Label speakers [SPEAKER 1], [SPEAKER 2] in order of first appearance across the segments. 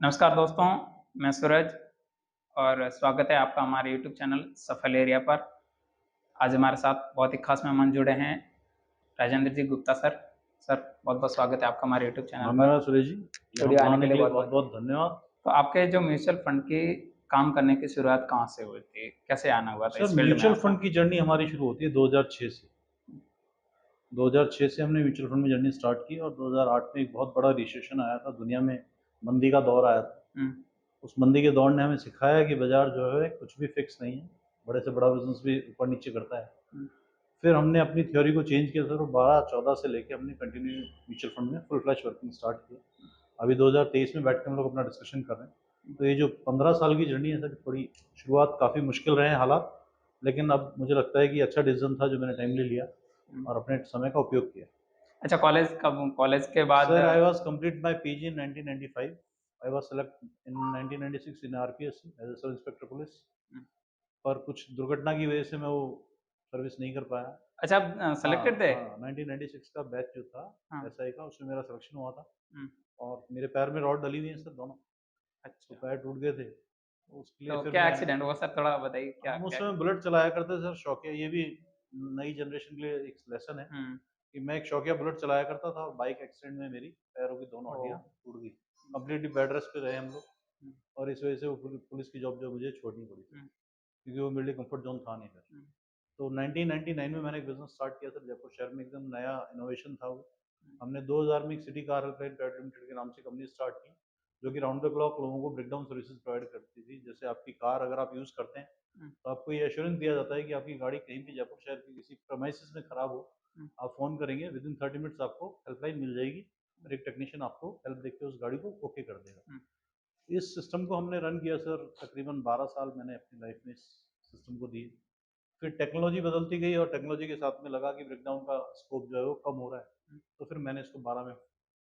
[SPEAKER 1] नमस्कार दोस्तों, मैं सूरज और स्वागत है आपका हमारे यूट्यूब चैनल सफल एरिया पर। आज हमारे साथ बहुत ही खास मेहमान जुड़े हैं, राजेंद्र जी गुप्ता सर। सर, बहुत-बहुत स्वागत है आपका हमारे यूट्यूब चैनल पर।
[SPEAKER 2] धन्यवाद सुरेश जी, यहाँ
[SPEAKER 1] स्टूडियो आने के
[SPEAKER 2] बुलाने
[SPEAKER 1] लिए
[SPEAKER 2] के लिए
[SPEAKER 1] बहुत-बहुत
[SPEAKER 2] बहुत-बहुत धन्यवाद।
[SPEAKER 1] तो आपके जो म्यूचुअल फंड की काम करने की शुरुआत कहाँ से हुई थी? कैसे आना हुआ था
[SPEAKER 2] सर
[SPEAKER 1] इस फील्ड में
[SPEAKER 2] म्यूचुअल
[SPEAKER 1] आपका?
[SPEAKER 2] फंड की जर्नी हमारी शुरू होती है 2006 से। 2006 से हमने म्यूचुअल फंड में जर्नी स्टार्ट की और 2008 में एक बहुत बड़ा रिसेशन आया था, दुनिया में मंदी का दौर आया था।
[SPEAKER 1] हुँ,
[SPEAKER 2] उस मंदी के दौर ने हमें सिखाया कि बाज़ार जो है कुछ भी फिक्स नहीं है, बड़े से बड़ा बिज़नेस भी ऊपर-नीचे करता है।
[SPEAKER 1] हुँ,
[SPEAKER 2] फिर हमने अपनी थ्योरी को चेंज किया सर और 12-14 से लेके हमने कंटिन्यू म्यूचुअल फंड में फुल फ्लैश वर्किंग स्टार्ट की। अभी 2023 में बैठ के हम लोग अपना डिस्कशन कर रहे हैं। तो ये जो 15 साल की जर्नी है सर, थोड़ी शुरुआत काफ़ी मुश्किल रहे हैं हालात, लेकिन अब मुझे लगता है कि अच्छा डिसीजन था जो मैंने टाइमली लिया
[SPEAKER 1] हुँ।
[SPEAKER 2] और अपने समय का उपयोग किया।
[SPEAKER 1] अच्छा, कॉलेज के बाद
[SPEAKER 2] sir I was complete my PG in 1995। I was select in 1996 in RPSC as a sub inspector police.
[SPEAKER 1] हुँ,
[SPEAKER 2] पर कुछ दुर्घटना की वजह से मैं वो सर्विस नहीं कर पाया।
[SPEAKER 1] अच्छा आप सेलेक्टेड
[SPEAKER 2] हाँ,
[SPEAKER 1] थे?
[SPEAKER 2] हाँ, 1996 का बैच जो था
[SPEAKER 1] हाँ,
[SPEAKER 2] एसआई का, उसमें मेरा सिलेक्शन हुआ था
[SPEAKER 1] हुँ,
[SPEAKER 2] और मेरे पैर में रॉड डली हुई है सर दोनों, तो
[SPEAKER 1] अच्छा।
[SPEAKER 2] पैर टूट गए थे। तो उसके लिए
[SPEAKER 1] तो
[SPEAKER 2] फिर
[SPEAKER 1] क्या
[SPEAKER 2] मैं
[SPEAKER 1] एक्सीडेंट हुआ सर, थोड़ा बताइए क्या
[SPEAKER 2] हम उस
[SPEAKER 1] क्या?
[SPEAKER 2] समय बुलेट चलाया करते थे सर, शौकिया। ये भी नई जनरेशन के लिए एक लेसन है
[SPEAKER 1] हुँ,
[SPEAKER 2] कि मैं एक शौकिया बुलेट चलाया करता था और बाइक एक्सीडेंट में मेरी पैरों की दोनों
[SPEAKER 1] ओह!
[SPEAKER 2] हड्डियाँ टूट गई। कंप्लीटली बेड रेस्ट पे रहे हम लोग
[SPEAKER 1] हुँ,
[SPEAKER 2] और इस वजह से वो पुलिस की जॉब जो मुझे छोड़नी पड़ी सर,
[SPEAKER 1] हुँ,
[SPEAKER 2] क्योंकि वो मेरे लिए कंफर्ट जोन था नहीं फिर।
[SPEAKER 1] हुँ,
[SPEAKER 2] तो 1999 में मैंने एक बिज़नेस स्टार्ट किया सर, जयपुर शहर में एकदम नया इनोवेशन था वो।
[SPEAKER 1] हुँ,
[SPEAKER 2] हमने 2000 में एक सिटी कार प्राइवेट लिमिटेड के नाम से कंपनी स्टार्ट की, जो कि राउंड द क्लॉक लोगों को ब्रेकडाउन सर्विसेज प्रोवाइड करती थी। जैसे आपकी कार अगर आप यूज़ करते हैं,
[SPEAKER 1] हुँ,
[SPEAKER 2] तो आपको ये एश्योरेंस दिया जाता है कि आपकी गाड़ी कहीं भी जयपुर शहर के किसी प्रेमाइसेस में खराब हो,
[SPEAKER 1] हुँ,
[SPEAKER 2] आप फ़ोन करेंगे, विदिन 30 मिनट्स आपको हेल्पलाइन मिल जाएगी
[SPEAKER 1] हुँ,
[SPEAKER 2] और एक टेक्नीशियन आपको हेल्प देके उस गाड़ी को ओके कर देगा।
[SPEAKER 1] हुँ,
[SPEAKER 2] इस सिस्टम को हमने रन किया सर, तकरीबन 12 साल मैंने अपनी लाइफ में इस सिस्टम को दिए। फिर टेक्नोलॉजी बदलती गई और टेक्नोलॉजी के साथ में लगा कि ब्रेकडाउन का स्कोप जो है वो कम हो रहा है।
[SPEAKER 1] हुँ,
[SPEAKER 2] तो फिर मैंने इसको 12 में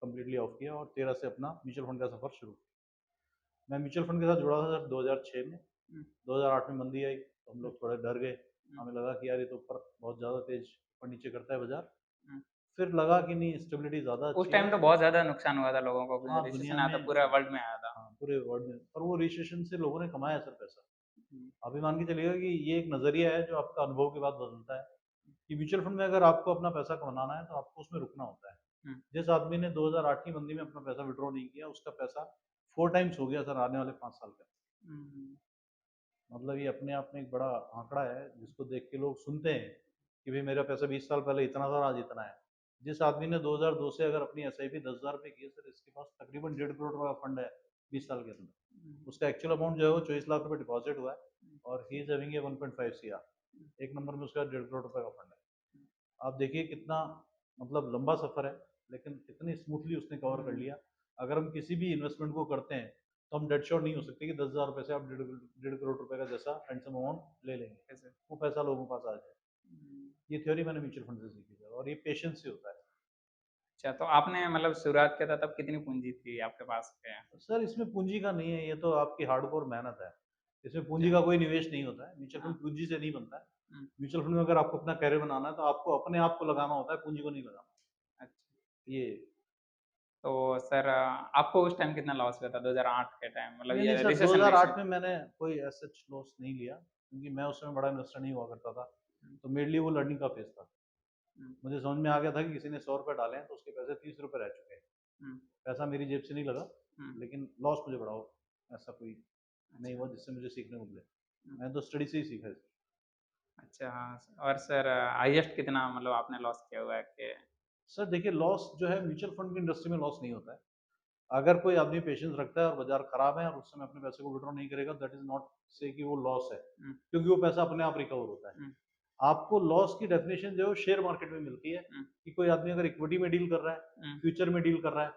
[SPEAKER 2] कंप्लीटली ऑफ किया और 13 से अपना म्यूचुअल फंड का सफ़र शुरू किया। मैं म्यूचुअल फंड के साथ जुड़ा था सर 2006 में।
[SPEAKER 1] हुँ,
[SPEAKER 2] 2008 में मंदी आई तो हम
[SPEAKER 1] हुँ,
[SPEAKER 2] लोग थोड़े डर गए।
[SPEAKER 1] हुँ,
[SPEAKER 2] हमें लगा कि यार ये तो ऊपर बहुत ज़्यादा तेज़ ऊपर नीचे करता है बाज़ार।
[SPEAKER 1] हुँ।
[SPEAKER 2] फिर लगा कि नहीं, स्टेबिलिटी ज़्यादा
[SPEAKER 1] उस
[SPEAKER 2] अच्छी है
[SPEAKER 1] टाइम तो
[SPEAKER 2] और
[SPEAKER 1] बहुत ज़्यादा नुकसान हुआ था लोगों को,
[SPEAKER 2] हाँ,
[SPEAKER 1] रिसेशन
[SPEAKER 2] दुनिया
[SPEAKER 1] आया था,
[SPEAKER 2] में
[SPEAKER 1] पूरे वर्ल्ड में आया था।
[SPEAKER 2] हाँ, पूरे वर्ल्ड में, पर वो रिसेशन से लोगों ने कमाया सर पैसा।
[SPEAKER 1] हुँ,
[SPEAKER 2] आप ये मान के चलिएगा कि ये एक नज़रिया है जो आपका अनुभव के बाद बदलता है, कि म्यूचुअल फंड में अगर आपको अपना पैसा कमाना है तो आपको उसमें रुकना होता है।
[SPEAKER 1] हुँ,
[SPEAKER 2] जिस आदमी ने 2008 की मंदी में अपना पैसा विथड्रॉ नहीं किया, उसका पैसा 4 टाइम्स हो गया सर आने वाले 5 साल के अंदर।
[SPEAKER 1] हुँ,
[SPEAKER 2] मतलब ये अपने आप में एक बड़ा आंकड़ा है जिसको देख के लोग सुनते हैं कि भाई मेरा पैसा 20 साल पहले इतना था, आज इतना है। जिस आदमी ने 2002 से अगर अपनी एसआईपी 10,000 रुपए की है सर, इसके पास तकरीबन 1.5 करोड़ रुपए का फंड है 20 साल के अंदर।
[SPEAKER 1] हुँ,
[SPEAKER 2] उसका एक्चुअल अमाउंट जो है वो 24 लाख रुपए डिपॉजिट हुआ है
[SPEAKER 1] हुँ,
[SPEAKER 2] और he is having a 1.5 CR. एक नंबर में उसका 1.5 करोड़ रुपए का फंड है। आप देखिए कितना मतलब लंबा सफ़र है, लेकिन इतनी स्मूथली उसने कवर कर
[SPEAKER 1] हुँ,
[SPEAKER 2] लिया। अगर हम किसी भी इन्वेस्टमेंट को करते हैं, तो हम डेड श्योर नहीं हो सकते कि 10,000 रुपए से आप 1.5 करोड़ रुपए का जैसा हैंडसम अमाउंट ले लेंगे।
[SPEAKER 1] कैसे?
[SPEAKER 2] वो पैसा लोगों के पास आ जाए।
[SPEAKER 1] हुँ,
[SPEAKER 2] ये थ्योरी मैंने म्यूचुअल फंड से सीखी है और ये पेशेंस से होता है।
[SPEAKER 1] अच्छा तो आपने मतलब शुरुआत किया था तब कितनी पूँजी थी आपके पास में?
[SPEAKER 2] सर इसमें पूंजी का नहीं है, ये तो आपकी हार्डकोर मेहनत है। इसमें पूंजी
[SPEAKER 1] अच्छा,
[SPEAKER 2] का कोई निवेश नहीं होता है। म्यूचुअल
[SPEAKER 1] हाँ,
[SPEAKER 2] फंड पूंजी से नहीं बनता है।
[SPEAKER 1] हुँ,
[SPEAKER 2] म्यूचुअल फंड में अगर आपको अपना कैरियर बनाना है, तो आपको अपने आप को लगाना होता है, पूंजी को नहीं लगाना।
[SPEAKER 1] अच्छा।
[SPEAKER 2] ये
[SPEAKER 1] तो सर आपको उस टाइम कितना लॉस हुआ था 2008 के टाइम मतलब
[SPEAKER 2] नहीं, नहीं
[SPEAKER 1] ये
[SPEAKER 2] सर,
[SPEAKER 1] रिसेशन
[SPEAKER 2] 2008
[SPEAKER 1] रिसेशन?
[SPEAKER 2] में मैंने कोई एज़ सच लॉस नहीं लिया, क्योंकि मैं उस समय बड़ा इन्वेस्टर नहीं हुआ करता था।
[SPEAKER 1] हुँ,
[SPEAKER 2] तो मेरे लिए वो लर्निंग का फेज़ था।
[SPEAKER 1] हुँ,
[SPEAKER 2] मुझे समझ में आ गया था कि किसी ने ₹100 डाले हैं, तो उसके पैसे ₹30 रह चुके हैं।
[SPEAKER 1] हुँ,
[SPEAKER 2] पैसा मेरी जेब से नहीं लगा,
[SPEAKER 1] हुँ,
[SPEAKER 2] लेकिन लॉस मुझे बड़ा हो ऐसा कोई नहीं
[SPEAKER 1] अच्छा,
[SPEAKER 2] हुआ जिससे मुझे सीखने को मिले।
[SPEAKER 1] हुँ,
[SPEAKER 2] मैं तो स्टडी से ही सीखा है।
[SPEAKER 1] अच्छा हाँ, और सर हाईएस्ट कितना मतलब आपने लॉस किया हुआ है कि
[SPEAKER 2] सर देखिए, लॉस जो है म्यूचुअल फंड की इंडस्ट्री में लॉस नहीं होता है। अगर कोई आदमी पेशेंस रखता है और बाज़ार खराब है और उस समय अपने पैसे को विथड्रॉ नहीं करेगा, दैट इज़ नॉट से कि वो लॉस है,
[SPEAKER 1] हुँ,
[SPEAKER 2] क्योंकि वो पैसा अपने आप रिकवर होता है।
[SPEAKER 1] हुँ,
[SPEAKER 2] आपको लॉस की डेफिनेशन जो है वो शेयर मार्केट में मिलती है,
[SPEAKER 1] हुँ,
[SPEAKER 2] कि कोई आदमी अगर इक्विटी में डील कर रहा है,
[SPEAKER 1] हुँ,
[SPEAKER 2] फ्यूचर में डील कर रहा है,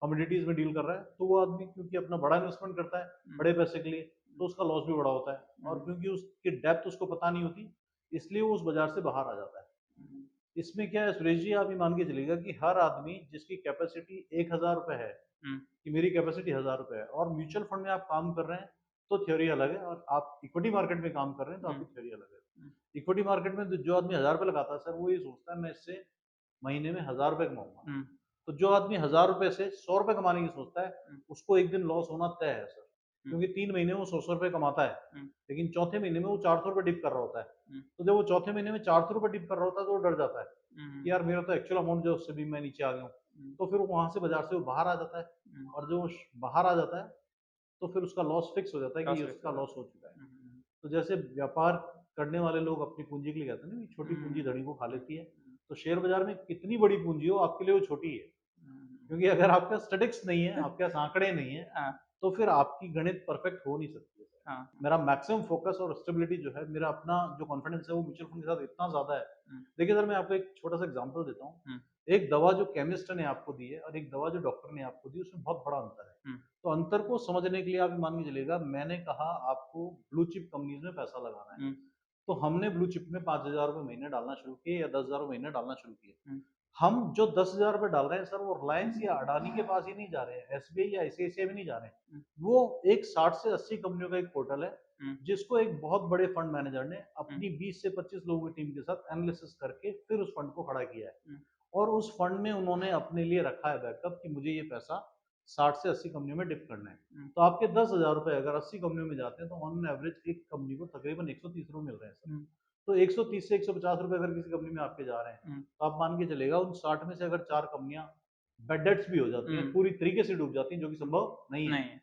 [SPEAKER 2] कमोडिटीज़ में डील कर रहा है, तो वो आदमी क्योंकि अपना बड़ा इन्वेस्टमेंट करता है,
[SPEAKER 1] हुँ,
[SPEAKER 2] बड़े पैसे के लिए,
[SPEAKER 1] हुँ,
[SPEAKER 2] तो उसका लॉस भी बड़ा होता है और
[SPEAKER 1] हुँ,
[SPEAKER 2] क्योंकि उसकी डेप्थ उसको पता नहीं होती, इसलिए वो उस बाज़ार से बाहर आ जाता है।
[SPEAKER 1] हुँ,
[SPEAKER 2] इसमें क्या है सुरेश जी, आप ये मान के चलिएगा कि हर आदमी जिसकी कैपेसिटी ₹1000 है,
[SPEAKER 1] हुँ,
[SPEAKER 2] कि मेरी कैपेसिटी ₹1000 है और म्यूचुअल फंड में आप काम कर रहे हैं, तो थ्योरी अलग है और आप इक्विटी मार्केट में काम कर रहे हैं, तो
[SPEAKER 1] हुँ,
[SPEAKER 2] आपकी थ्योरी अलग है।
[SPEAKER 1] हुँ,
[SPEAKER 2] इक्विटी मार्केट में जो आदमी ₹1000 लगाता है सर, वो ये सोचता है मैं इससे महीने में ₹1000 कमाऊँगा।
[SPEAKER 1] हुँ,
[SPEAKER 2] तो जो आदमी 1000 रुपए से 100 रुपए कमाने की सोचता है,
[SPEAKER 1] हुँ,
[SPEAKER 2] उसको एक दिन लॉस होना तय है सर।
[SPEAKER 1] हुँ,
[SPEAKER 2] क्योंकि 3 महीने में वो 100 रुपए कमाता है,
[SPEAKER 1] हुँ,
[SPEAKER 2] लेकिन चौथे महीने में वो 400 रुपए डिप कर रहा होता है।
[SPEAKER 1] हुँ,
[SPEAKER 2] तो जब वो चौथे महीने में 400 रुपए डिप कर रहा होता है, तो वो डर जाता है
[SPEAKER 1] हुँ,
[SPEAKER 2] कि यार मेरा तो एक्चुअल अमाउंट जो है उससे भी मैं नीचे आ गया हूँ।
[SPEAKER 1] हुँ,
[SPEAKER 2] तो फिर वहां से बाजार से वो बाहर आ जाता है,
[SPEAKER 1] हुँ,
[SPEAKER 2] और जो बाहर आ जाता है तो फिर उसका लॉस फिक्स हो जाता है कि
[SPEAKER 1] लॉस
[SPEAKER 2] ये
[SPEAKER 1] फिक्स
[SPEAKER 2] उसका
[SPEAKER 1] हो
[SPEAKER 2] लॉस
[SPEAKER 1] जाता
[SPEAKER 2] हो
[SPEAKER 1] है।
[SPEAKER 2] चुका है।
[SPEAKER 1] हुँ, हुँ,
[SPEAKER 2] तो जैसे व्यापार करने वाले लोग अपनी पूंजी के लिए कहते हैं ना कि छोटी पूंजी
[SPEAKER 1] हुँ,
[SPEAKER 2] धड़ी को खा
[SPEAKER 1] हुँ,
[SPEAKER 2] लेती है,
[SPEAKER 1] हुँ,
[SPEAKER 2] तो शेयर बाजार में कितनी बड़ी पूंजी हो आपके लिए वो छोटी है।
[SPEAKER 1] हुँ,
[SPEAKER 2] क्योंकि अगर आपके पास स्टैटिस्टिक्स नहीं है, आपके पास आंकड़े नहीं है,
[SPEAKER 1] हाँ,
[SPEAKER 2] तो फिर आपकी गणित परफेक्ट हो नहीं सकती है।
[SPEAKER 1] हाँ, हाँ,
[SPEAKER 2] मेरा मैक्सिमम फोकस और स्टेबिलिटी जो है, मेरा अपना जो कॉन्फिडेंस है वो म्यूचुअल फंड के साथ इतना ज़्यादा है।
[SPEAKER 1] हुँ,
[SPEAKER 2] देखिए सर, मैं आपको एक छोटा-सा एग्ज़ाम्पल देता हूँ।
[SPEAKER 1] हुँ,
[SPEAKER 2] एक दवा जो केमिस्ट ने आपको दी है और एक दवा जो डॉक्टर ने आपको दी है, उसमें बहुत बड़ा अंतर है।
[SPEAKER 1] हुँ,
[SPEAKER 2] तो अंतर को समझने के लिए आप ये मान के चलिएगा, मैंने कहा आपको ब्लू चिप कंपनीज़ में पैसा लगाना है।
[SPEAKER 1] हुँ,
[SPEAKER 2] तो हमने ब्लू चिप में ₹5000 महीने डालना शुरू किए या ₹10,000 महीने डालना शुरू किए।
[SPEAKER 1] हुँ,
[SPEAKER 2] हम जो ₹10,000 डाल रहे हैं सर, वो रिलायंस या अडानी के पास ही नहीं जा रहे हैं, एसबीआई या आईसीआईसीआई भी नहीं जा रहे हैं।
[SPEAKER 1] हुँ,
[SPEAKER 2] वो एक 60 से 80 कंपनियों का एक पोर्टल है,
[SPEAKER 1] हुँ,
[SPEAKER 2] जिसको एक बहुत बड़े फंड मैनेजर ने
[SPEAKER 1] हुँ,
[SPEAKER 2] अपनी 20 से 25 लोगों की टीम के साथ एनालिसिस करके फिर उस फंड को खड़ा किया है।
[SPEAKER 1] हुँ,
[SPEAKER 2] और उस फंड में उन्होंने अपने लिए रखा है बैकअप कि मुझे ये पैसा 60 से 80 कंपनियों में डिप करना है।
[SPEAKER 1] हुँ,
[SPEAKER 2] तो आपके ₹10,000 अगर 80 कंपनियों में जाते हैं, तो ऑन एवरेज एक कंपनी को तकरीबन ₹130 मिल रहे हैं सर।
[SPEAKER 1] हुँ,
[SPEAKER 2] तो 130 से ₹150 अगर किसी कंपनी में आपके जा रहे हैं,
[SPEAKER 1] हुँ,
[SPEAKER 2] तो आप मान के चलिएगा उन 60 में से अगर 4 कंपनियां बेड डेट्स भी हो जाती हैं,
[SPEAKER 1] हुँ,
[SPEAKER 2] पूरी तरीके से डूब जाती हैं, जो कि
[SPEAKER 1] हुँ,
[SPEAKER 2] संभव नहीं है,
[SPEAKER 1] नहीं है।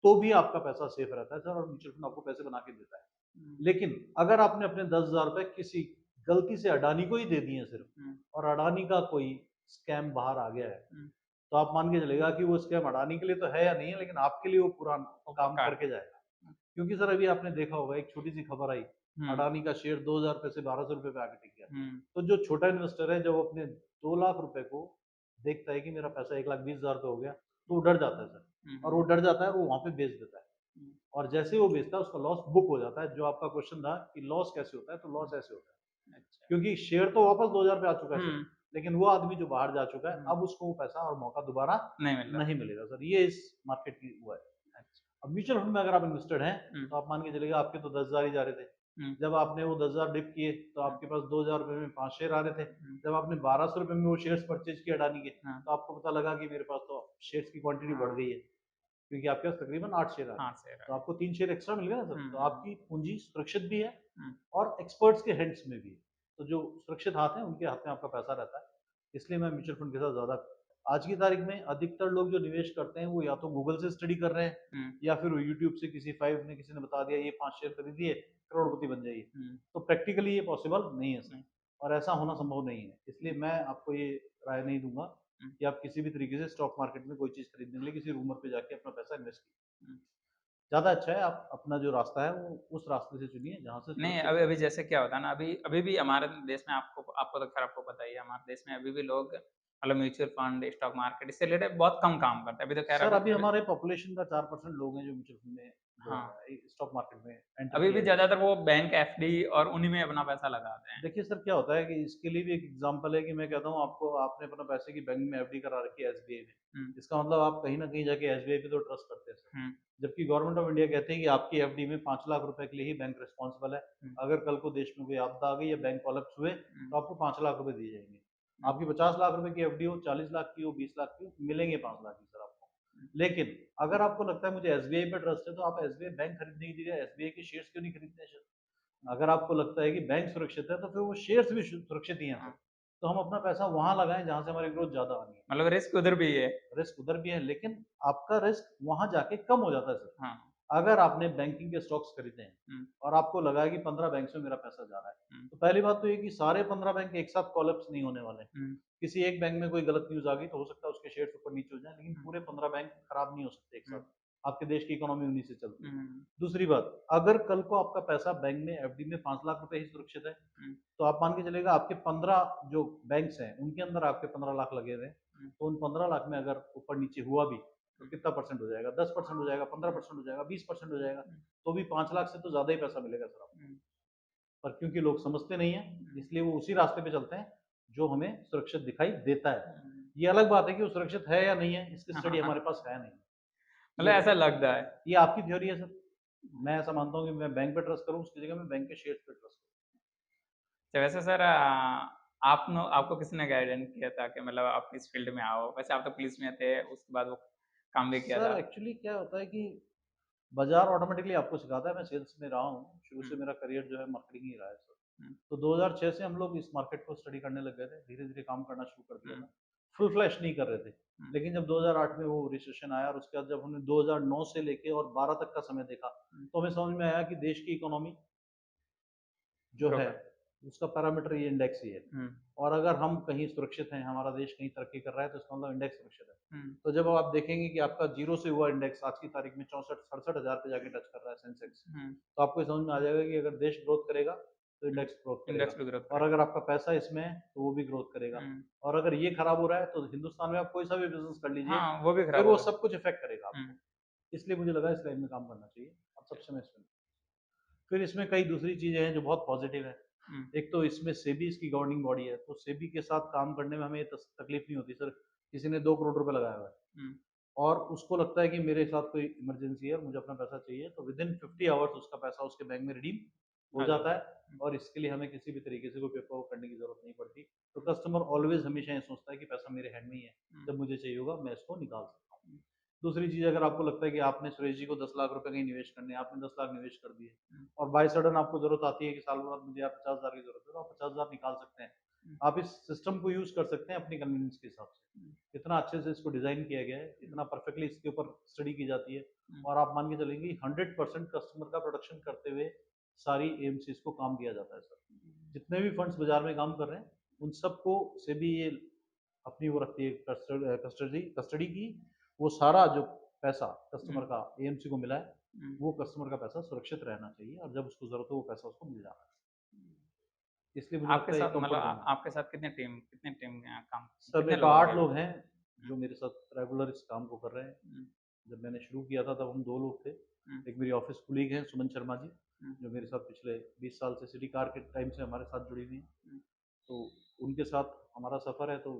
[SPEAKER 2] तो भी आपका पैसा सेफ रहता है सर, और म्यूचुअल फंड आपको पैसे बना के देता है।
[SPEAKER 1] हुँ,
[SPEAKER 2] लेकिन अगर आपने अपने ₹10,000 किसी गलती से अडानी को ही दे दिए सिर्फ,
[SPEAKER 1] हुँ,
[SPEAKER 2] और अडानी का कोई स्कैम बाहर आ गया है,
[SPEAKER 1] हुँ,
[SPEAKER 2] तो आप मान के चलिएगा कि वो स्कैम अडानी के लिए तो है या नहीं है, लेकिन आपके लिए वो पूरा
[SPEAKER 1] वो
[SPEAKER 2] काम
[SPEAKER 1] पक्का
[SPEAKER 2] करके जाएगा।
[SPEAKER 1] है।
[SPEAKER 2] क्योंकि सर अभी आपने देखा होगा, एक छोटी सी खबर आई,
[SPEAKER 1] हुँ,
[SPEAKER 2] अडानी का शेयर ₹2,000 से ₹1,200 पे आके टिक गया।
[SPEAKER 1] हुँ,
[SPEAKER 2] तो जो छोटा इन्वेस्टर है, जब वो अपने 2 लाख रुपए को देखता है कि मेरा पैसा 1,20,000 हो गया, तो वो डर जाता है सर,
[SPEAKER 1] हुँ,
[SPEAKER 2] और
[SPEAKER 1] हुँ,
[SPEAKER 2] वो डर जाता है और वो वहां पे बेच देता है।
[SPEAKER 1] हुँ,
[SPEAKER 2] और जैसे ही वो बेचता है, उसका लॉस बुक हो जाता है। जो आपका क्वेश्चन था कि लॉस कैसे होता है, तो
[SPEAKER 1] हुँ,
[SPEAKER 2] लॉस ऐसे होता है
[SPEAKER 1] अच्छा।
[SPEAKER 2] क्योंकि शेयर तो वापस 2,000 पे आ चुका है सर,
[SPEAKER 1] हुँ,
[SPEAKER 2] लेकिन वो आदमी जो बाहर जा चुका है,
[SPEAKER 1] हुँ,
[SPEAKER 2] अब उसको वो पैसा और मौका दोबारा
[SPEAKER 1] नहीं मिल रहा।
[SPEAKER 2] नहीं मिलेगा सर। ये इस मार्केट की वो है।
[SPEAKER 1] अच्छा।
[SPEAKER 2] अब म्यूचुअल फंड में अगर आप इन्वेस्टेड हैं,
[SPEAKER 1] हुँ,
[SPEAKER 2] तो आप मान के चलिएगा आपके तो 10,000 ही जा रहे थे।
[SPEAKER 1] हुँ,
[SPEAKER 2] जब आपने वो 10,000 डिप किए, तो
[SPEAKER 1] हुँ,
[SPEAKER 2] आपके पास ₹2,000 में 5 शेयर आ रहे थे।
[SPEAKER 1] हुँ,
[SPEAKER 2] जब आपने ₹1,200 में वो शेयर्स परचेज किए अडानी के,
[SPEAKER 1] हाँ,
[SPEAKER 2] तो आपको पता लगा कि मेरे पास तो शेयर्स की क्वांटिटी बढ़
[SPEAKER 1] हाँ,
[SPEAKER 2] गई है, क्योंकि आपके पास तकरीबन 8 शेयर आ रहे
[SPEAKER 1] हाँ,
[SPEAKER 2] हैं।
[SPEAKER 1] सही
[SPEAKER 2] तो
[SPEAKER 1] रहा।
[SPEAKER 2] आपको 3 शेयर एक्स्ट्रा मिल गए ना सर,
[SPEAKER 1] हुँ,
[SPEAKER 2] तो
[SPEAKER 1] हुँ,
[SPEAKER 2] आपकी पूंजी सुरक्षित भी है
[SPEAKER 1] हुँ,
[SPEAKER 2] और एक्सपर्ट्स के हैंड्स में भी है। तो जो सुरक्षित हाथ हैं, उनके हाथ में आपका पैसा रहता है। इसलिए मैं म्यूचुअल फंड के साथ ज़्यादा, आज की तारीख में अधिकतर लोग जो निवेश करते हैं, वो या तो गूगल से स्टडी कर रहे हैं,
[SPEAKER 1] हुँ,
[SPEAKER 2] या फिर वो यूट्यूब से किसी 5 ने किसी ने बता दिया ये 5 शेयर खरीदिए, करोड़पति बन जाइए।
[SPEAKER 1] हुँ,
[SPEAKER 2] तो प्रैक्टिकली ये पॉसिबल नहीं है सर,
[SPEAKER 1] नहीं,
[SPEAKER 2] और ऐसा होना संभव नहीं है। इसलिए
[SPEAKER 1] हुँ,
[SPEAKER 2] मैं आपको ये राय नहीं दूँगा
[SPEAKER 1] हुँ,
[SPEAKER 2] कि आप किसी भी तरीके से स्टॉक मार्केट में कोई चीज़ खरीदने के लिए किसी रूमर पे जाके अपना पैसा इन्वेस्ट कीजिए।
[SPEAKER 1] हुँ।
[SPEAKER 2] ज़्यादा अच्छा है आप अपना जो रास्ता है, वो उस रास्ते से चुनिए जहाँ से
[SPEAKER 1] नहीं,
[SPEAKER 2] सुरक्षित
[SPEAKER 1] अभी
[SPEAKER 2] है।
[SPEAKER 1] अभी जैसे क्या होता है ना, अभी अभी भी हमारे देश में आपको आपको तो खैर आपको पता ही है, हमारे देश में अभी भी लोग मतलब म्यूचुअल फंड, स्टॉक मार्केट इससे रिलेटेड बहुत कम काम करते हैं। अभी तो खैर
[SPEAKER 2] सर
[SPEAKER 1] अभी
[SPEAKER 2] अभी
[SPEAKER 1] अभी
[SPEAKER 2] हमारे पॉपुलेशन का 4% लोग हैं जो म्यूचुअल फंड में जो
[SPEAKER 1] हाँ,
[SPEAKER 2] है स्टॉक मार्केट में एंटर
[SPEAKER 1] अभी
[SPEAKER 2] किया
[SPEAKER 1] भी
[SPEAKER 2] है अभी।
[SPEAKER 1] ज़्यादातर वो बैंक एफडी और उन्हीं में अपना पैसा लगाते हैं।
[SPEAKER 2] देखिए सर, क्या होता है कि इसके लिए भी एक एग्जांपल है कि मैं कहता हूँ आपको, आपने अपना पैसे की बैंक में एफडी करा रखी है एसबीआई में।
[SPEAKER 1] हुँ,
[SPEAKER 2] इसका मतलब आप कहीं न कहीं जाके एसबीआई पे तो ट्रस्ट करते हैं सर।
[SPEAKER 1] हुँ,
[SPEAKER 2] जबकि गवर्नमेंट ऑफ इंडिया कहती है कि आपकी एफडी में 5 लाख रुपए के लिए ही बैंक रिस्पॉन्सिबल है।
[SPEAKER 1] हुँ,
[SPEAKER 2] अगर कल को देश में कोई आपदा आ गई या बैंक कोलैप्स हुए,
[SPEAKER 1] हुँ,
[SPEAKER 2] तो आपको 5 लाख रुपए दिए जाएँगे।
[SPEAKER 1] हुँ,
[SPEAKER 2] आपकी 50 लाख रुपए की एफडी हो, 40 लाख की हो, 20 लाख की हो, मिलेंगे 5 लाख ही सर आपको।
[SPEAKER 1] हुँ,
[SPEAKER 2] लेकिन अगर आपको लगता है मुझे एसबीआई पे ट्रस्ट है, तो आप एसबीआई बैंक खरीदने की जगह एसबीआई के शेयर्स क्यों नहीं खरीदते हैं?
[SPEAKER 1] हुँ,
[SPEAKER 2] अगर आपको लगता है कि बैंक सुरक्षित है, तो फिर वो शेयर्स भी सुरक्षित ही हैं
[SPEAKER 1] हाँ,
[SPEAKER 2] फिर। तो हम अपना पैसा वहाँ लगाएँ जहाँ से हमारी ग्रोथ ज़्यादा आनी है।
[SPEAKER 1] मतलब रिस्क उधर भी है।
[SPEAKER 2] रिस्क उधर भी है, लेकिन आपका रिस्क वहाँ जाके कम हो जाता है सर।
[SPEAKER 1] हाँ,
[SPEAKER 2] अगर आपने बैंकिंग के स्टॉक्स खरीदे हैं
[SPEAKER 1] हुँ,
[SPEAKER 2] और आपको लगा है कि 15 बैंक में मेरा पैसा जा रहा है,
[SPEAKER 1] हुँ,
[SPEAKER 2] तो पहली बात तो ये कि सारे 15 बैंक एक साथ कोलैप्स नहीं होने वाले।
[SPEAKER 1] हुँ,
[SPEAKER 2] किसी एक बैंक में कोई गलत न्यूज़ आ गई तो हो सकता है उसके शेयर्स ऊपर-नीचे हो जाएँ, लेकिन
[SPEAKER 1] हुँ,
[SPEAKER 2] पूरे 15 बैंक खराब नहीं हो सकते एक
[SPEAKER 1] हुँ,
[SPEAKER 2] साथ। आपके देश की इकोनॉमी उन्हीं से चलती है।
[SPEAKER 1] हुँ,
[SPEAKER 2] दूसरी बात, अगर कल को आपका पैसा बैंक में एफडी में 5 लाख रुपए ही सुरक्षित है,
[SPEAKER 1] हुँ,
[SPEAKER 2] तो आप मान के चलिएगा आपके 15 जो बैंक्स हैं, उनके अंदर आपके 15 लाख लगे हुए हैं,
[SPEAKER 1] हुँ,
[SPEAKER 2] तो उन 15 लाख में अगर ऊपर-नीचे हुआ भी, तो
[SPEAKER 1] हुँ,
[SPEAKER 2] कितना परसेंट हो जाएगा? 10% हो जाएगा,
[SPEAKER 1] हुँ,
[SPEAKER 2] 15% हो जाएगा, 20% हो जाएगा,
[SPEAKER 1] हुँ,
[SPEAKER 2] तो भी 5 लाख से तो ज़्यादा ही पैसा मिलेगा सर आपको।
[SPEAKER 1] हुँ,
[SPEAKER 2] पर क्योंकि लोग समझते नहीं हैं,
[SPEAKER 1] हुँ,
[SPEAKER 2] इसलिए वो उसी रास्ते पे चलते हैं, जो हमें सुरक्षित दिखाई देता है।
[SPEAKER 1] हुँ,
[SPEAKER 2] ये अलग बात है कि वो सुरक्षित है या नहीं है, इसकी
[SPEAKER 1] हाँ,
[SPEAKER 2] स्टडी
[SPEAKER 1] हाँ,
[SPEAKER 2] हमारे पास है नहीं।
[SPEAKER 1] मतलब
[SPEAKER 2] ये
[SPEAKER 1] ऐसा लगता है।
[SPEAKER 2] ये आपकी थ्योरी है सर। मैं ऐसा मानता हूँ कि मैं बैंक पे ट्रस्ट करूँ, उसकी जगह मैं बैंक के शेयर्स पे ट्रस्ट करूँ।
[SPEAKER 1] तो वैसे सर आपको किसने गाइडेंस किया था कि मतलब आप इस फील्ड में आओ? वैसे आप तो पुलिस में थे, उसके बाद वो काम भी किया
[SPEAKER 2] सर
[SPEAKER 1] था।
[SPEAKER 2] एक्चुअली क्या होता है कि बाजार ऑटोमेटिकली आपको सिखाता है। मैं सेल्स में रहा हूँ, शुरू
[SPEAKER 1] हुँ,
[SPEAKER 2] से मेरा करियर जो है मार्केटिंग ही रहा है सर।
[SPEAKER 1] हुँ,
[SPEAKER 2] तो 2006 से हम लोग इस मार्केट को स्टडी करने लग गए थे, धीरे धीरे काम करना शुरू कर दिया
[SPEAKER 1] हुँ,
[SPEAKER 2] था। फुल फ्लैश नहीं कर रहे थे,
[SPEAKER 1] हुँ,
[SPEAKER 2] लेकिन जब 2008 में वो रिसेशन आया और उसके बाद जब हमने 2009 से लेके और 12 तक का समय देखा,
[SPEAKER 1] हुँ,
[SPEAKER 2] तो हमें समझ में आया कि देश की इकोनॉमी जो
[SPEAKER 1] ग्रो
[SPEAKER 2] है
[SPEAKER 1] कर
[SPEAKER 2] उसका पैरामीटर ये इंडेक्स ही है।
[SPEAKER 1] हुँ,
[SPEAKER 2] और अगर हम कहीं सुरक्षित हैं, हमारा देश कहीं तरक्की कर रहा है, तो इसका मतलब इंडेक्स सुरक्षित है।
[SPEAKER 1] हुँ,
[SPEAKER 2] तो जब आप देखेंगे कि आपका जीरो से हुआ इंडेक्स आज की तारीख में 64-67 हज़ार पे जाके टच कर रहा है सेंसेक्स,
[SPEAKER 1] हुँ,
[SPEAKER 2] तो आपको ये समझ में आ जाएगा कि अगर देश ग्रोथ करेगा तो
[SPEAKER 1] हुँ,
[SPEAKER 2] इंडेक्स ग्रोथ करेगा।
[SPEAKER 1] इंडेक्स भी ग्रोथ
[SPEAKER 2] और
[SPEAKER 1] करेगा।
[SPEAKER 2] अगर आपका पैसा इसमें है तो वो भी ग्रोथ करेगा।
[SPEAKER 1] हुँ,
[SPEAKER 2] और अगर ये खराब हो रहा है तो हिंदुस्तान में आप कोई सा भी बिजनेस कर लीजिए,
[SPEAKER 1] हाँ, वो भी
[SPEAKER 2] फिर
[SPEAKER 1] खराब
[SPEAKER 2] वो
[SPEAKER 1] होगा।
[SPEAKER 2] सब कुछ इफेक्ट करेगा
[SPEAKER 1] हुँ,
[SPEAKER 2] आपको। इसलिए मुझे लगा इस लाइन में काम करना चाहिए और तब
[SPEAKER 1] चल
[SPEAKER 2] से मैं इसमें। फिर इसमें कई दूसरी चीजें हैं जो बहुत पॉजिटिव है।
[SPEAKER 1] हुँ,
[SPEAKER 2] एक तो इसमें सेबी इसकी गवर्निंग बॉडी है, तो सेबी के साथ काम करने में हमें तकलीफ नहीं होती। सर किसी ने 2 करोड़ रुपए लगाया हुआ है
[SPEAKER 1] हुँ,
[SPEAKER 2] और उसको लगता है कि मेरे साथ कोई इमरजेंसी है और मुझे अपना पैसा चाहिए, तो विद इन 50 आवर्स उसका पैसा उसके बैंक में रिडीम हो
[SPEAKER 1] आ
[SPEAKER 2] जाता
[SPEAKER 1] जाता है।
[SPEAKER 2] है और इसके लिए हमें किसी भी तरीके से कोई पेपर वर्क करने की जरूरत नहीं पड़ती। तो कस्टमर ऑलवेज हमेशा ये सोचता है कि पैसा मेरे हैंड में ही है,
[SPEAKER 1] हुँ,
[SPEAKER 2] जब मुझे चाहिए होगा मैं इसको निकाल सकता हूँ।
[SPEAKER 1] हुँ,
[SPEAKER 2] दूसरी चीज़, अगर आपको लगता है कि आपने सुरेश जी को 10 लाख रुपए कहीं निवेश करने हैं, आपने 10 लाख निवेश कर दिए
[SPEAKER 1] हुँ,
[SPEAKER 2] और बाय सडन आपको ज़रूरत आती है कि साल बाद मुझे यार 50,000 की ज़रूरत है, तो आप 50,000 निकाल सकते हैं।
[SPEAKER 1] हुँ,
[SPEAKER 2] आप इस सिस्टम को यूज़ कर सकते हैं अपनी कन्वीनियंस के हिसाब
[SPEAKER 1] हुँ,
[SPEAKER 2] से। इतना अच्छे से इसको डिज़ाइन किया गया है,
[SPEAKER 1] हुँ,
[SPEAKER 2] इतना परफेक्टली इसके ऊपर स्टडी की जाती है
[SPEAKER 1] हुँ,
[SPEAKER 2] और आप मान के चलेंगे 100% कस्टमर का प्रोडक्शन करते हुए सारी एएमसीज़ को काम दिया जाता है सर।
[SPEAKER 1] हुँ,
[SPEAKER 2] जितने भी फंड्स बाज़ार में काम कर रहे हैं, उन सबको सेबी ये अपनी वो रखती है कस्टडी कस्टडी की। वो सारा जो पैसा
[SPEAKER 1] हुँ,
[SPEAKER 2] कस्टमर का एएमसी को मिला है,
[SPEAKER 1] हुँ,
[SPEAKER 2] वो कस्टमर का पैसा सुरक्षित रहना चाहिए और जब उसको ज़रूरत हो वो पैसा उसको मिल जाना
[SPEAKER 1] हुँ।
[SPEAKER 2] है। इसलिए मुझे
[SPEAKER 1] आपके
[SPEAKER 2] लगता है ये
[SPEAKER 1] साथ मतलब
[SPEAKER 2] कम्फर्ट ज़ोन है।
[SPEAKER 1] आपके साथ कितने टीम काम
[SPEAKER 2] सब
[SPEAKER 1] कितने
[SPEAKER 2] मेरे
[SPEAKER 1] लोग
[SPEAKER 2] पास
[SPEAKER 1] हैं
[SPEAKER 2] 8
[SPEAKER 1] अभी?
[SPEAKER 2] लोग हैं
[SPEAKER 1] हुँ,
[SPEAKER 2] जो मेरे साथ रेगुलर इस काम को कर रहे हैं।
[SPEAKER 1] हुँ,
[SPEAKER 2] जब मैंने शुरू किया था तब हम 2 लोग थे।
[SPEAKER 1] हुँ,
[SPEAKER 2] एक मेरी ऑफ़िस कलीग हैं सुमन शर्मा जी,
[SPEAKER 1] हुँ,
[SPEAKER 2] जो मेरे साथ पिछले 20 साल से सिटी कार के टाइम से हमारे साथ जुड़ी हुई हैं।
[SPEAKER 1] हुँ,
[SPEAKER 2] तो उनके साथ हमारा सफ़र है, तो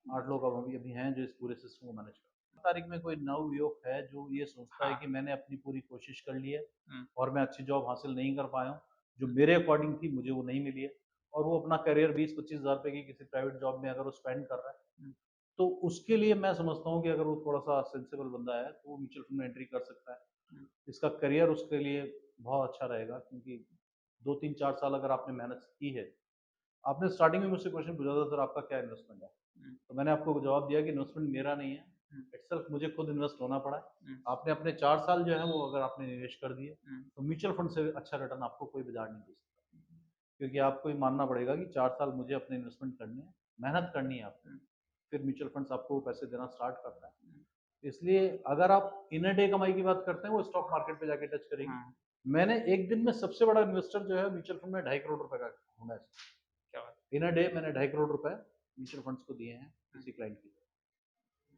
[SPEAKER 2] 8 लोग अब अभी अभी हैं जो इस पूरे सिस्टम को मैनेज करते हैं। तारीख में कोई नवयुवक है जो ये सोचता है
[SPEAKER 1] हाँ,
[SPEAKER 2] कि मैंने अपनी पूरी कोशिश कर ली है
[SPEAKER 1] हुँ,
[SPEAKER 2] और मैं अच्छी जॉब हासिल नहीं कर पाया हूँ, जो
[SPEAKER 1] हुँ,
[SPEAKER 2] मेरे अकॉर्डिंग थी मुझे वो नहीं मिली है और वो अपना करियर 20-25 हज़ार रुपए की किसी प्राइवेट जॉब में अगर वो स्पेंड कर रहा है,
[SPEAKER 1] हुँ,
[SPEAKER 2] तो उसके लिए मैं समझता हूँ कि अगर वो थोड़ा-सा सेंसिबल बंदा है, तो वो म्यूचुअल फंड में एंट्री कर सकता है।
[SPEAKER 1] हुँ,
[SPEAKER 2] इसका करियर उसके लिए बहुत अच्छा रहेगा, क्योंकि 2-3-4 साल अगर आपने मेहनत की है। आपने स्टार्टिंग में मुझसे क्वेश्चन पूछा था, सर आपका क्या इन्वेस्टमेंट है?
[SPEAKER 1] हुँ,
[SPEAKER 2] तो मैंने आपको जवाब दिया कि इन्वेस्टमेंट मेरा नहीं है,
[SPEAKER 1] हुँ,
[SPEAKER 2] इटसेल्फ मुझे खुद इन्वेस्ट होना पड़ा है।
[SPEAKER 1] हुँ,
[SPEAKER 2] आपने अपने 4 साल जो है वो अगर आपने निवेश कर दिए,
[SPEAKER 1] हुँ,
[SPEAKER 2] तो म्यूचुअल फंड से अच्छा रिटर्न आपको कोई बाज़ार नहीं दे सकता।
[SPEAKER 1] हुँ,
[SPEAKER 2] क्योंकि आपको ये मानना पड़ेगा कि 4 साल मुझे अपने इन्वेस्टमेंट करने हैं, मेहनत करनी है आपको,
[SPEAKER 1] हुँ,
[SPEAKER 2] फिर म्यूचुअल फंड्स आपको वो पैसे देना स्टार्ट करता है।
[SPEAKER 1] हुँ,
[SPEAKER 2] इसलिए अगर आप इन अ डे कमाई की बात करते हैं, वो स्टॉक मार्केट पे जाके टच करेगी।
[SPEAKER 1] हाँ,
[SPEAKER 2] मैंने एक दिन में सबसे बड़ा इन्वेस्टर जो है म्यूचुअल फंड में 2.5 करोड़ रुपए का होना है।
[SPEAKER 1] क्या बात
[SPEAKER 2] इन अ डे मैंने 2.5 करोड़ रुपए म्यूचुअल फंड्स को दिए हैं
[SPEAKER 1] है।
[SPEAKER 2] किसी क्लाइंट की।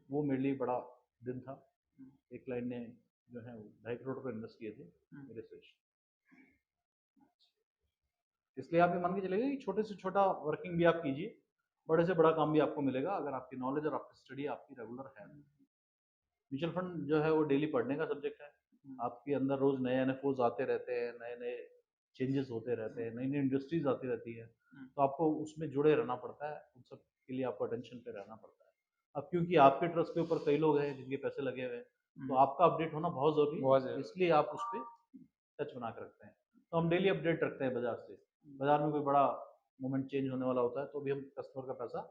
[SPEAKER 2] वो मेरे लिए बड़ा दिन था।
[SPEAKER 1] हुँ,
[SPEAKER 2] एक क्लाइंट ने जो है वो 2.5 करोड़ रुपए इन्वेस्ट किए थे
[SPEAKER 1] हुँ,
[SPEAKER 2] मेरे से। इसलिए आप ये मान के चलिए कि छोटे से छोटा वर्किंग भी आप कीजिए, बड़े से बड़ा काम भी आपको मिलेगा अगर आपकी नॉलेज और आपकी स्टडी आपकी रेगुलर है।
[SPEAKER 1] हुँ,
[SPEAKER 2] म्यूचुअल फंड जो है वो डेली पढ़ने का सब्जेक्ट है।
[SPEAKER 1] हुँ,
[SPEAKER 2] आपके अंदर रोज नए एनएफओज आते रहते हैं, नए नए चेंजेस होते रहते
[SPEAKER 1] हुँ,
[SPEAKER 2] हैं, नई नई इंडस्ट्रीज आती रहती है,
[SPEAKER 1] हुँ,
[SPEAKER 2] तो आपको उसमें जुड़े रहना पड़ता है। उन सब के लिए आपको अटेंशन पे रहना पड़ता है। अब क्योंकि आपके ट्रस्ट के ऊपर कई लोग हैं जिनके पैसे लगे हुए हैं, तो
[SPEAKER 1] हुँ,
[SPEAKER 2] आपका अपडेट होना बहुत ज़रूरी
[SPEAKER 1] बहुत
[SPEAKER 2] है,
[SPEAKER 1] ज़रूरी
[SPEAKER 2] इसलिए आप उस पर टच बना के रखते हैं। तो हम डेली अपडेट रखते हैं बाजार से। बाजार में कोई बड़ा मोमेंट चेंज होने वाला होता है, तो भी हम कस्टमर का पैसा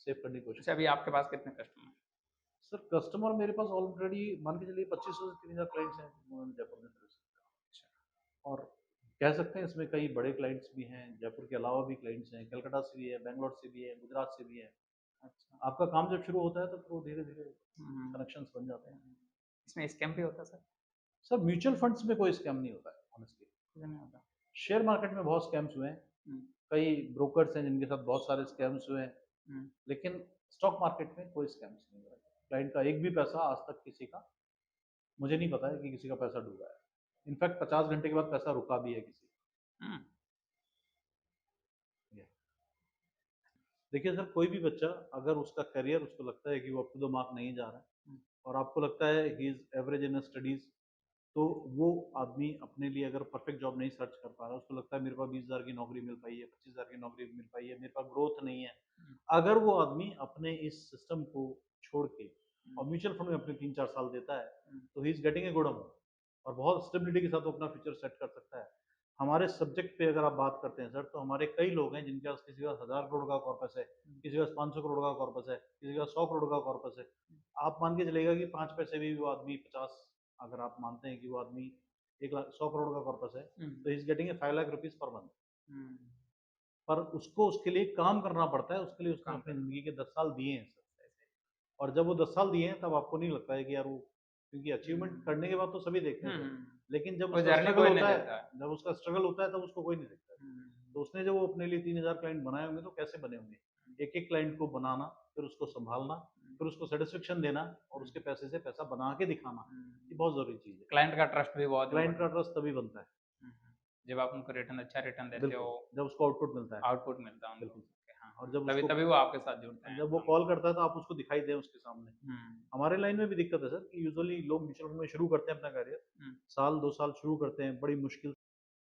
[SPEAKER 2] सेव करने की कोशिश
[SPEAKER 1] अच्छा, अभी
[SPEAKER 2] करते हैं।
[SPEAKER 1] आपके पास कितने कस्टमर हैं?
[SPEAKER 2] सर कस्टमर मेरे पास ऑलरेडी मान के चलिए 2500 से 3000 क्लाइंट्स हैं जिनको मैंने जयपुर में सर्विस किया।
[SPEAKER 1] अच्छा,
[SPEAKER 2] और कह सकते हैं इसमें कई बड़े क्लाइंट्स भी हैं, जयपुर के अलावा भी क्लाइंट्स हैं, कलकत्ता से भी है, बैंगलोर से भी है, गुजरात से भी है।
[SPEAKER 1] अच्छा।
[SPEAKER 2] आपका काम जब शुरू होता है तो फिर वो धीरे धीरे
[SPEAKER 1] हुँ, हुँ,
[SPEAKER 2] कनेक्शंस बन जाते हैं।
[SPEAKER 1] हुँ। इसमें स्कैम भी होता है सर?
[SPEAKER 2] सर म्यूचुअल फंड्स में कोई स्कैम नहीं होता है ऑनेस्टली।
[SPEAKER 1] कुछ नहीं होता?
[SPEAKER 2] शेयर मार्केट में बहुत स्कैम्स हुए हैं,
[SPEAKER 1] हुँ,
[SPEAKER 2] कई ब्रोकर्स हैं जिनके साथ बहुत सारे स्कैम्स हुए हैं,
[SPEAKER 1] हुँ,
[SPEAKER 2] लेकिन स्टॉक मार्केट में कोई स्कैम्स नहीं हुआ है। क्लाइंट का एक भी पैसा आज तक किसी का, मुझे नहीं पता है कि किसी का पैसा डूबा है। इनफैक्ट 50 घंटे के बाद पैसा रुका भी है किसी
[SPEAKER 1] हुँ,
[SPEAKER 2] का। देखिए सर, कोई भी बच्चा अगर उसका करियर उसको लगता है कि वो अप टू द मार्क नहीं जा रहा है
[SPEAKER 1] हुँ,
[SPEAKER 2] और आपको लगता है he is average in studies, तो वो आदमी अपने लिए अगर परफेक्ट जॉब नहीं सर्च कर पा रहा, उसको लगता है मेरे पास 20,000 की नौकरी मिल पाई है, 25,000 की नौकरी मिल पाई है, मेरे पास ग्रोथ नहीं है।
[SPEAKER 1] हुँ,
[SPEAKER 2] अगर वो आदमी अपने इस सिस्टम को छोड़ के
[SPEAKER 1] हुँ,
[SPEAKER 2] और म्यूचुअल फंड में अपने 3-4 साल देता है,
[SPEAKER 1] हुँ,
[SPEAKER 2] तो he is getting a good amount और बहुत स्टेबिलिटी के साथ वो अपना फ्यूचर सेट कर सकता है। हमारे सब्जेक्ट पे अगर आप बात करते हैं सर, तो हमारे कई लोग हैं जिनके पास किसी के पास 1000 करोड़ का कॉर्पस है,
[SPEAKER 1] हुँ,
[SPEAKER 2] किसी के पास 500 करोड़ का कॉर्पस है, किसी के पास 100 करोड़ का कॉर्पस है। आप मान के चलिएगा कि 5 पैसे भी वो आदमी 50, अगर आप मानते हैं कि वो आदमी 1 लाख 100 करोड़ का कॉर्पस है,
[SPEAKER 1] हुँ,
[SPEAKER 2] तो he is getting a 5 lakh rupees per month.
[SPEAKER 1] हुँ,
[SPEAKER 2] पर उसको उसके लिए काम करना पड़ता है, उसके लिए उसने
[SPEAKER 1] काम
[SPEAKER 2] अपनी
[SPEAKER 1] कर
[SPEAKER 2] ज़िंदगी के 10 साल दिए हैं सर।
[SPEAKER 1] सही, सही।
[SPEAKER 2] और जब वो 10 साल दिए हैं, तब आपको नहीं लगता है कि यार वो, क्योंकि अचीवमेंट
[SPEAKER 1] हुँ,
[SPEAKER 2] करने के बाद तो सभी देखते हैं
[SPEAKER 1] हुँ,
[SPEAKER 2] सर,
[SPEAKER 1] हुँ,
[SPEAKER 2] लेकिन जब
[SPEAKER 1] वो
[SPEAKER 2] उसका
[SPEAKER 1] जर्नी
[SPEAKER 2] स्ट्रगल
[SPEAKER 1] कोई नहीं
[SPEAKER 2] होता है,
[SPEAKER 1] देखता है।
[SPEAKER 2] जब उसका स्ट्रगल होता है, तब उसको कोई नहीं देखता है।
[SPEAKER 1] हुँ,
[SPEAKER 2] तो उसने जब वो अपने लिए 3,000 क्लाइंट बनाए होंगे, तो कैसे बने होंगे?
[SPEAKER 1] हुँ,
[SPEAKER 2] एक-एक क्लाइंट को बनाना, फिर उसको सँभालना,
[SPEAKER 1] हुँ,
[SPEAKER 2] फिर उसको सैटिस्फैक्शन देना और
[SPEAKER 1] हुँ,
[SPEAKER 2] उसके पैसे से पैसा बना के दिखाना, ये
[SPEAKER 1] हुँ।
[SPEAKER 2] बहुत ज़रूरी चीज़ है।
[SPEAKER 1] क्लाइंट का ट्रस्ट भी बहुत
[SPEAKER 2] क्लाइंट का
[SPEAKER 1] इम्पोर्टेंट है।
[SPEAKER 2] ट्रस्ट तभी बनता है।
[SPEAKER 1] हुँ, हुँ। जब आप उनको रिटर्न अच्छा रिटर्न देते हो,
[SPEAKER 2] बिल्कुल, जब उसको आउटपुट मिलता है।
[SPEAKER 1] आउटपुट मिलता है उनको,
[SPEAKER 2] बिल्कुल।
[SPEAKER 1] ओके, हाँ,
[SPEAKER 2] और
[SPEAKER 1] हाँ, तभी तभी वो आपके साथ जुड़ते हैं
[SPEAKER 2] जब वो
[SPEAKER 1] काम
[SPEAKER 2] कॉल
[SPEAKER 1] करने।
[SPEAKER 2] करता है, तो आप उसको दिखाई दें उसके सामने।
[SPEAKER 1] हुँ,
[SPEAKER 2] हमारे लाइन में भी दिक्कत है सर कि यूजुअली लोग म्यूचुअल फंड में शुरू करते हैं अपना करियर,
[SPEAKER 1] हुँ,
[SPEAKER 2] साल 2 साल शुरू करते हैं बड़ी मुश्किल।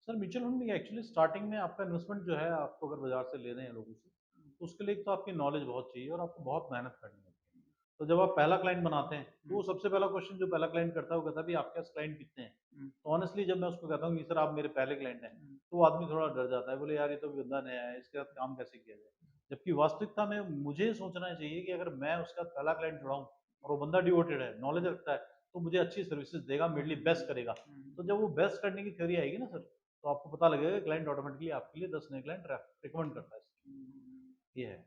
[SPEAKER 2] सर म्यूचुअल फंड में एक्चुअली स्टार्टिंग में आपका इन्वेस्टमेंट जो है, आपको अगर बाजार से लेने हैं लोगों से, तो उसके लिए एक तो आपकी नॉलेज बहुत चाहिए और आपको बहुत मेहनत करनी होती है। तो जब आप पहला क्लाइंट बनाते हैं, तो
[SPEAKER 1] हुँ,
[SPEAKER 2] वो सबसे पहला क्वेश्चन जो पहला क्लाइंट करता है, वो कहता है, "भई आपके पास क्लाइंट कितने हैं?"
[SPEAKER 1] हुँ,
[SPEAKER 2] तो ऑनेस्टली जब मैं उसको कहता हूँ कि सर आप मेरे पहले क्लाइंट हैं,
[SPEAKER 1] हुँ,
[SPEAKER 2] तो वो आदमी थोड़ा डर जाता है, बोले यार ये तो अभी बंदा नया है, इसके साथ काम कैसे किया जाए? जबकि वास्तविकता में मुझे सोचना चाहिए कि अगर मैं उसका पहला क्लाइंट जुड़ाऊँ और वो बंदा डिवोटेड है, नॉलेज रखता है, तो मुझे अच्छी सर्विसेज़ देगा, मेरे लिए बेस्ट करेगा।
[SPEAKER 1] हुँ,
[SPEAKER 2] तो जब वो बेस्ट करने की थ्योरी आएगी ना सर, तो आपको पता लगेगा कि क्लाइंट ऑटोमेटिकली आपके लिए 10 नए क्लाइंट रिकमेंड करता है।
[SPEAKER 1] हुँ।
[SPEAKER 2] ये है।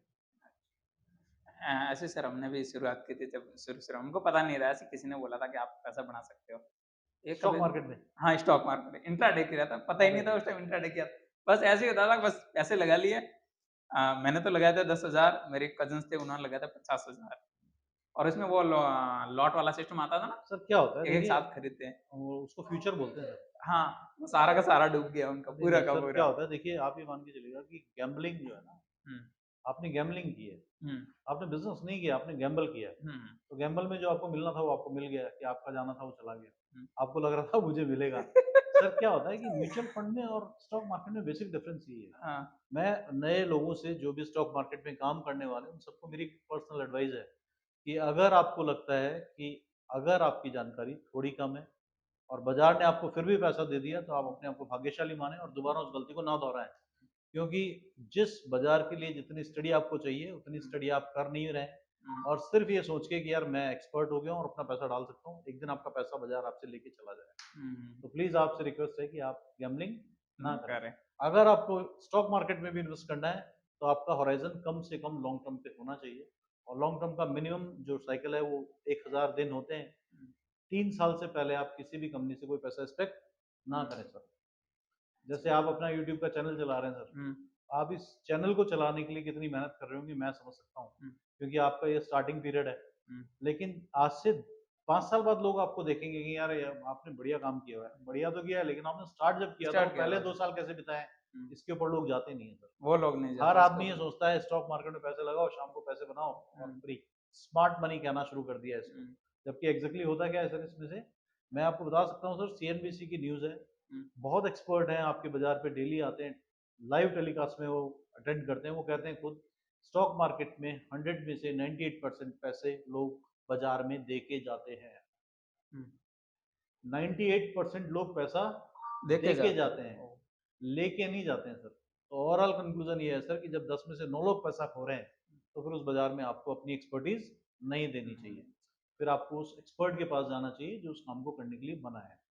[SPEAKER 1] ऐसे सर हमने भी शुरुआत की थी जब शुरू-शुरू हमको पता नहीं था, ऐसे किसी ने बोला था कि आप पैसा बना सकते हो। ये
[SPEAKER 2] स्टॉक
[SPEAKER 1] कभी
[SPEAKER 2] मार्केट में।
[SPEAKER 1] हाँ, स्टॉक मार्केट में इंट्राडे किया था, पता ही
[SPEAKER 2] अरे!
[SPEAKER 1] नहीं था उस टाइम इंट्राडे क्या था। बस ऐसे ही होता था, बस पैसे लगा लिए। मैंने तो लगाए थे 10,000, मेरे कज़िन्स थे उन्होंने लगाया था 50,000 और इसमें वो लॉट वाला सिस्टम आता था ना,
[SPEAKER 2] सर क्या होता है
[SPEAKER 1] एक-एक
[SPEAKER 2] देखिए,
[SPEAKER 1] साथ खरीदते हैं।
[SPEAKER 2] वो उसको फ्यूचर बोलते हैं सर।
[SPEAKER 1] हाँ, वो सारा का सारा डूब गया उनका
[SPEAKER 2] नहीं,
[SPEAKER 1] पूरा
[SPEAKER 2] नहीं
[SPEAKER 1] का
[SPEAKER 2] सर क्या
[SPEAKER 1] पूरा।
[SPEAKER 2] होता है देखिए, आप ये मान के चलिएगा कि गैम्बलिंग जो है ना,
[SPEAKER 1] हुँ,
[SPEAKER 2] आपने गैम्बलिंग की है।
[SPEAKER 1] हुँ,
[SPEAKER 2] आपने बिज़नेस नहीं किया, आपने गैम्बल किया है।
[SPEAKER 1] हुँ,
[SPEAKER 2] तो गैम्बल में जो आपको मिलना था वो आपको मिल गया, कि आपका जाना था वो चला गया।
[SPEAKER 1] हुँ।
[SPEAKER 2] आपको लग रहा था मुझे मिलेगा। सर क्या होता है कि म्यूचुअल फंड में और स्टॉक मार्केट में बेसिक डिफरेंस यही है।
[SPEAKER 1] हाँ,
[SPEAKER 2] मैं नए लोगों से, जो भी स्टॉक मार्केट में काम करने वाले हैं, उन सबको मेरी पर्सनल एडवाइस है कि अगर आपको लगता है कि अगर आपकी जानकारी थोड़ी कम है और बाज़ार ने आपको फिर भी पैसा दे दिया, तो आप अपने आप को भाग्यशाली मानें और दोबारा उस गलती को ना दोहराएँ। क्योंकि जिस बाज़ार के लिए जितनी स्टडी आपको चाहिए, उतनी
[SPEAKER 1] हुँ,
[SPEAKER 2] स्टडी आप कर नहीं रहे हैं
[SPEAKER 1] हुँ,
[SPEAKER 2] और सिर्फ़ ये सोच के कि यार मैं एक्सपर्ट हो गया हूँ और अपना पैसा डाल सकता हूँ, एक दिन आपका पैसा बाज़ार आपसे लेके चला जाएगा।
[SPEAKER 1] हुँ,
[SPEAKER 2] तो प्लीज़ आपसे रिक्वेस्ट है कि आप गैम्बलिंग ना
[SPEAKER 1] ना
[SPEAKER 2] करें।
[SPEAKER 1] करें।
[SPEAKER 2] अगर आपको स्टॉक मार्केट में भी इन्वेस्ट करना है, तो आपका हॉराइज़न कम से कम लॉन्ग टर्म पे होना चाहिए और लॉन्ग टर्म का मिनिमम जो साइकिल है वो 1000 दिन होते हैं।
[SPEAKER 1] हुँ,
[SPEAKER 2] 3 साल से पहले आप किसी भी कंपनी से कोई पैसा एक्सपेक्ट ना
[SPEAKER 1] हुँ,
[SPEAKER 2] करें सर। जैसे आप अपना यूट्यूब का चैनल चला रहे हैं सर,
[SPEAKER 1] हुँ,
[SPEAKER 2] आप इस चैनल को चलाने के लिए कितनी मेहनत कर रहे होंगे मैं समझ सकता हूँ,
[SPEAKER 1] हुँ,
[SPEAKER 2] क्योंकि आपका ये स्टार्टिंग पीरियड है।
[SPEAKER 1] हुँ,
[SPEAKER 2] लेकिन आज से 5 साल बाद लोग आपको देखेंगे कि यार ये आपने बढ़िया काम किया हुआ है। बढ़िया तो किया है, लेकिन आपने स्टार्ट जब किया था, वो
[SPEAKER 1] स्टार्ट किया
[SPEAKER 2] पहले
[SPEAKER 1] था।
[SPEAKER 2] 2 साल कैसे बिताए,
[SPEAKER 1] हुँ,
[SPEAKER 2] इसके ऊपर लोग जाते नहीं हैं सर।
[SPEAKER 1] वो लोग नहीं
[SPEAKER 2] हर
[SPEAKER 1] जाते इसके
[SPEAKER 2] आदमी ये
[SPEAKER 1] ऊपर।
[SPEAKER 2] सोचता है स्टॉक मार्केट में पैसे लगाओ, शाम को पैसे बनाओ और
[SPEAKER 1] हुँ,
[SPEAKER 2] फ्री। स्मार्ट मनी कहना शुरू कर दिया है इसको।
[SPEAKER 1] हुँ,
[SPEAKER 2] जबकि एग्ज़ैक्टली होता क्या है सर इसमें से? मैं आपको बता सकता हूँ सर, सीएनबीसी की न्यूज़ है।
[SPEAKER 1] हुँ,
[SPEAKER 2] बहुत एक्सपर्ट हैं, आपके बाज़ार पे डेली आते हैं, लाइव टेलीकास्ट में वो अटेंड करते हैं। वो कहते हैं खुद, स्टॉक मार्केट में 100 में से 98% पैसे लोग बाज़ार में दे के जाते हैं।
[SPEAKER 1] हुँ,
[SPEAKER 2] 98% लोग पैसा
[SPEAKER 1] देके
[SPEAKER 2] दे के
[SPEAKER 1] जाते हैं।
[SPEAKER 2] जाते हैं,
[SPEAKER 1] ओह!
[SPEAKER 2] लेके नहीं जाते हैं सर। तो ओवरऑल कंक्लूज़न ये है सर कि जब 10 में से 9 लोग पैसा खो रहे हैं, तो फिर उस बाज़ार में आपको अपनी एक्सपर्टीज़ नहीं देनी
[SPEAKER 1] हुँ,
[SPEAKER 2] चाहिए। फिर आपको उस एक्सपर्ट के पास जाना चाहिए जो उस काम को करने के लिए बना है।